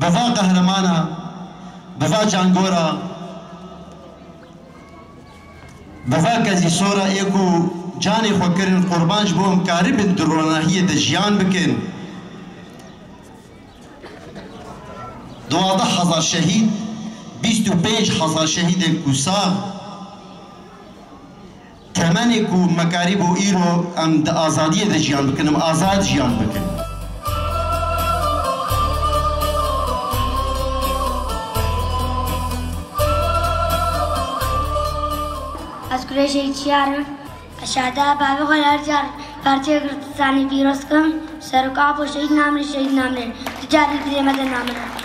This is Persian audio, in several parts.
بوا قهرمانا بوا جانگورا بوا کزی سورا ایکو جانی خوکرین قربانش بوم کاری بین دروناهی ده جیان بکن 12,000 شهید 25,000 شهید کوسا تمنی کو مکاری بو ایرو ام ده آزادی ده جیان بکنم آزاد جیان بکن از کلیشه چیارم اشاده بابی خلال جار پرچه کرتسانی پیروز کم سرکاب و شهید نامره تجاری قیمت نامره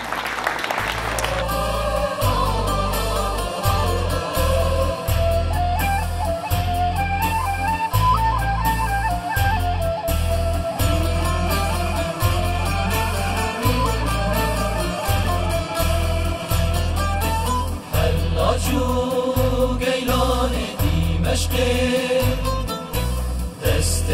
دست